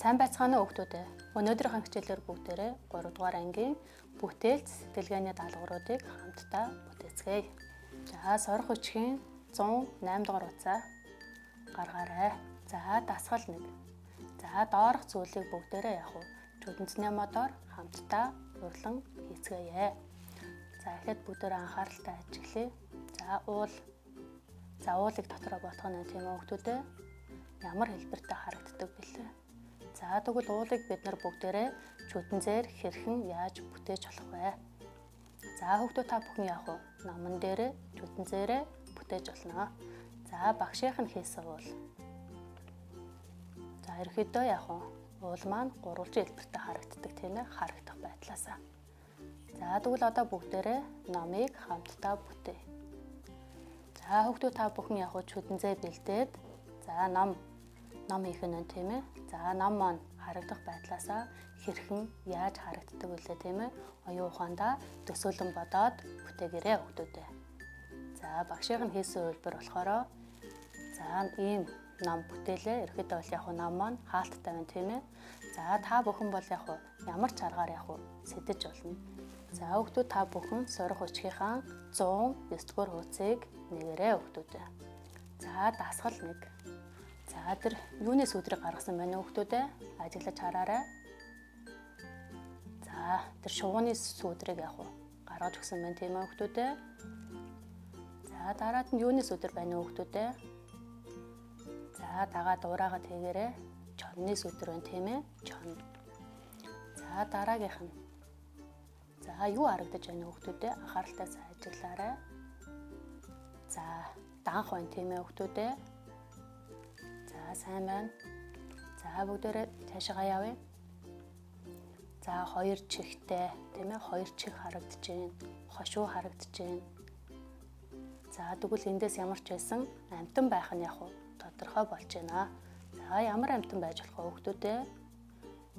Сайн байцгаана уу хүүхдүүд. Өнөөдрийн хичээлээр бүгдээрээ 3 дугаар ангийн бүтээлч сэтгэлгээний даалгавруудыг хамтдаа бүтээцгээе. За сорох хүчгийн 108 дугаар утсаа гаргаарай. За дасгал 1. За доорх зүйлийг бүгдээрээ яг уу чүдэнцний модоор хамтдаа урлан хийцгээе. За ихэд бүгдээрээ анхааралтай ажиглая. За уулыг дотроо ботгоно тийм үү хүүхдүүдээ. Ямар хэлбэртэй харагддаг бэлээ. За тэгвэл уулыг бид нар бүгдээрээ чүдэнзээр хэрхэн яаж бүтээж болох вэ? За хүүхдүүд та бүхэн яг уу номон дээр чүдэнзээрээ бүтээж болно. За багшийнх нь хийсэн уул. За ерөөдөө яг уу уул маань гурвалжин хэлбэртэй харагддаг тийм ээ, харагдах байдлаасаа. За тэгвэл одоо бүгдээрээ номыг хамтдаа бүтээ. За хүүхдүүд та бүхэн яг уу чүдэнзээ бэлдээд за ном хийх нь тийм ээ. За ном маань харагдах байдлаасаа хэрхэн яаж харагддаг вэ тийм ээ? Оюун ухаандаа төсөөлөн бодоод бүтээгээрэй хүүхдүүдээ. За багшийн хийсэн үйлбэр болохоор за ийм ном бүтээлээ. Ерөөдөө бол яг ном маань хаалттай байна тийм ээ. За та бүхэн бол яг ямар ч аргаар яг сэтэж болно. За хүүхдүүд та бүхэн сорих хүчгийнхаа 109 дугаар хуудсыг нэгээрэй хүүхдүүдээ. За дасгал 1. За тэр юуны сүдрийг гаргасан байна уу хүүхдүүдээ? Ажиглаж хараарай. За тэр шувууны сүдрийг яг гаргаж өгсөн байна тийм ээ хүүхдүүдээ. За дараад нь юуны сүдэр байна уу хүүхдүүдээ? За дагаад ураагаад хийгээрэй. Чонны сүдэр байна тийм ээ? Чон. За дараагийнх нь. За юу харагдаж байна уу хүүхдүүдээ? Анхааралтай ажиглаарай. За данх байна тийм ээ хүүхдүүдээ? За сайн байна. За бүгдээрээ цаашаа явъя. За хоёр чихтэй тийм ээ, хоёр чих харагдаж байна. Хошуу харагдаж байна. За тэгвэл эндээс ямар ч байсан амтан байх нь яг тодорхой болж байна. За ямар амтан байж болох вэ хүүхдүүдээ?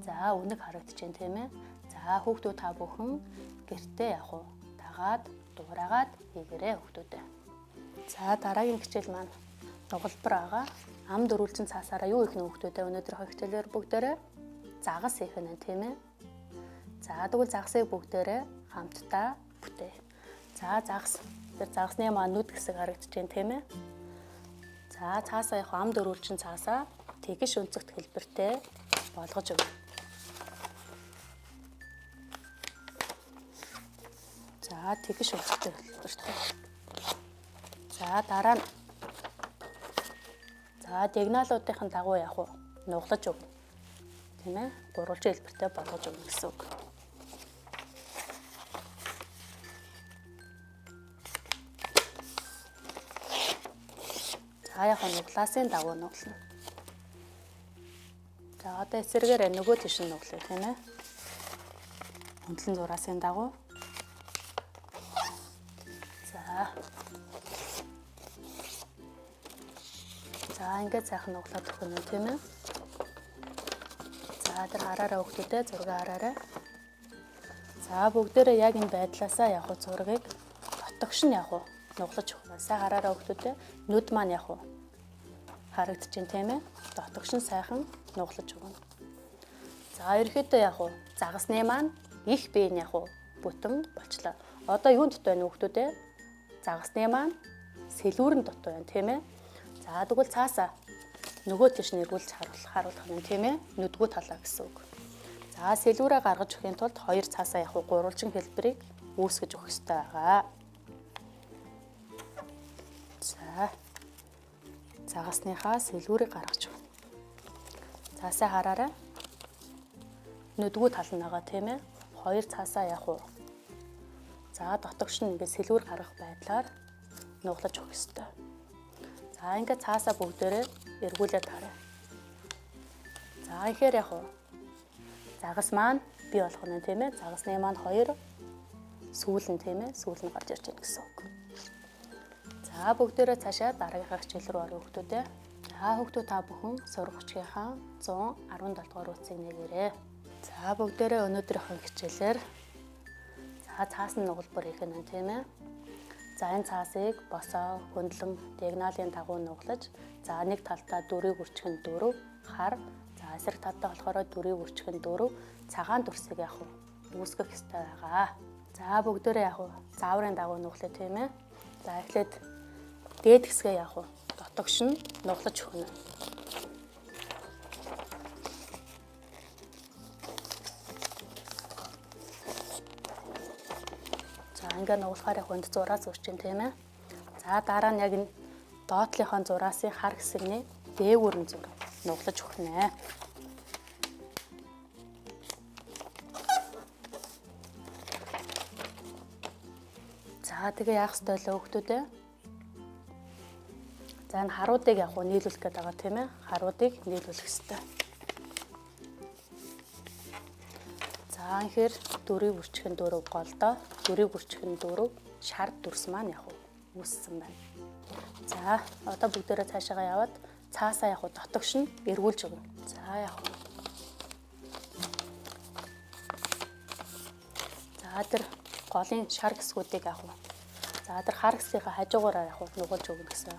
За үнэг харагдаж байна тийм ээ. За хүүхдүүд та бүхэн гэртээ яг дагаад дуурайгаад хийгээрэй хүүхдүүдээ. За дараагийн хичээл маань дугалбар байгаа. Ам дөрвөлжин цаасаараа юу их нөхдөдөө өнөөдрийнхөө хичээлээр бүгдээрээ загас хийх нь тийм ээ. За тэгвэл загасыг бүгдээрээ хамтдаа бүтээ. За загас. Тэр загасны маань нүд хэсэг харагдаж байна тийм ээ. За цаасаа яг ам дөрвөлжин цаасаа тэгш өнцөгт хэлбэртэй болгож өгнө. За тэгш өнцөгтэй хэлбэртэй. За дараа нь за диагоналуудын дагуу яг нуглаж өгнө. Тийм ээ? Гурвалжин хэлбэртэй болгож өгнө гэсэн үг. За яг нуглаасын дагуу нуглана. За одоо эсрэгээр нөгөө тийш нь нуглая тийм ээ? Хөндлөн зураасын дагуу. За ингээд сайхан нуглаад өгөх нь тийм ээ. За тэр хараараа хүүхдүүдээ зураг хараарай. За бүгдээрээ яг энэ байдлаасаа яг зургийг дотогш нь яг нуглаж өгнө. Сайн хараараа хүүхдүүдээ нүд маань яг харагдаж байна тийм ээ. Дотогш нь сайхан нуглаж өгнө. За ерөөдөө яг загасны маань их бие нь яг бүтэн болчлоо. Одоо юунд дут байна хүүхдүүдээ? Загасны маань сэлүүрэн дут байна тийм ээ. За тэгвэл цаасаа нөгөө тийш нэргүүлж харуулах нь тийм ээ. Нүдгүү талаа гэсэн үг. За сэлүүрээ гаргаж өгөхийн тулд хоёр цаасаа яг гурвалжин хэлбэрийг үүсгэж өгөх ёстой байгаа. За загасныхаа сэлүүрийг гаргаж өгнө. Цаасаа хараарай. Нүдгүү тал нь байгаа тийм ээ. Хоёр цаасаа яг за дотогш нь ингээд сэлүүр гаргах байдлаар нуглаж өгөх ёстой. За ингээд цаасаа бүгдээрээ эргүүлээд харъя. За ихээр яг загас маань бий болох нь тийм ээ. Загасны маань хоёр сүүл нь тийм ээ. Сүүл нь гарч ирж байна гэсэн үг. За бүгдээрээ цаашаа дараагийнхаа хичээл рүү орё хүүхдүүдээ. За хүүхдүүд та бүхэн сорих хүчгийнхаа 117 дугаар утсыг нэгээрэй. За бүгдээрээ өнөөдрийнхөө хичээлээр за цаасан нугалбар хийх нь тийм ээ. За энэ цаасыг босоо, хөндлөн, диагоналын дагуу нуглаж, за нэг талдаа 4-ийг үржих нь 4, хар, за эсрэг талдаа болохоор дөрвийг үрчгэн 4 цагаан дүрсийг яг үүсгэх ёстой байгаа. За бүгдээрээ яг зааврын дагуу нуглаа тийм ээ. За эхлээд дээд хэсгээ яг дотогш нь нуглаж өгнө. За ингээд нуглахаар хүнд зураа зурч ин тийм ээ. За дараа нь яг энэ доотлынхон зураасын хар хэсэгний дээгүүр нь зур нуглаж өгнө. За тэгээ яах ёстой лөө хүүхдүүдээ. За энэ харуудыг яг нийлүүлэх гээд байгаа тийм ээ. Харуудыг нийлүүлэх ёстой. За инхээр дөрвийг үрчгэн 4 голдоо, дөрвийг үрчгэн 4 шар дүрс маань яг үүссэн байна. За одоо бүгдээрээ цаашаа яваад цаасаа яг дотогш нь эргүүлж өгнө. За яг. За тэр голын шар хэсгүүдийг яг. За тэр хар хэсгийнхаа хажуугаараа яг нугалж өгнө гэсэн.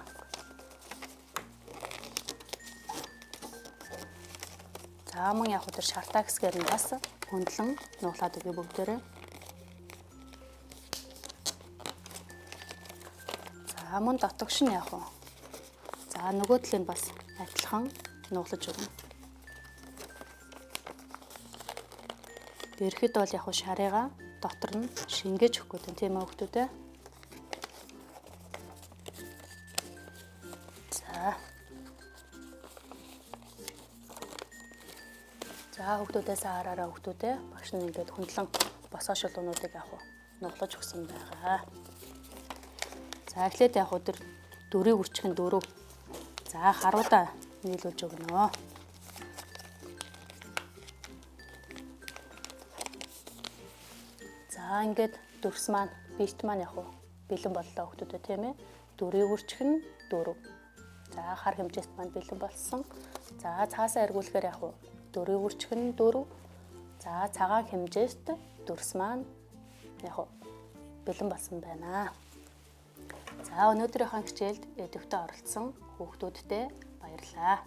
За мөн яг тэр шартаа хэсгээр нь бас хөндлөн нуглаад өгье бүгдээрээ. За мөн дотогш нь яг. За нөгөө талыг бас адилхан нуглаж өгнө. Ирэхэд бол яг шарыгаа дотор нь шингээж өгөх гэдэг тийм ээ хүүхдүүдээ. За хүүхдүүдээс хараараа хүүхдүүдээ багш нь ингээд хөндлөн босоо шулуунуудыг нуглаж өгсөн байгаа. За эхлээд яг тэр дөрвийг үрчгэн 4. За харуудаа нийлүүлж өгнө. За ингээд дүрс маань бэлт маань яг бэлэн боллоо хүүхдүүдээ тийм ээ. Дөрвийг үрчгэн 4. За хар хэмжээст маань бэлэн болсон. За цаасаа эргүүлэхээр яг дөрвийг үрчгэн 4. За цагаан хэмжээст дүрс маань яг бэлэн болсон байна. За өнөөдрийнхөө хичээлд идэвхтэй оролцсон хүүхдүүдтэй баярлалаа.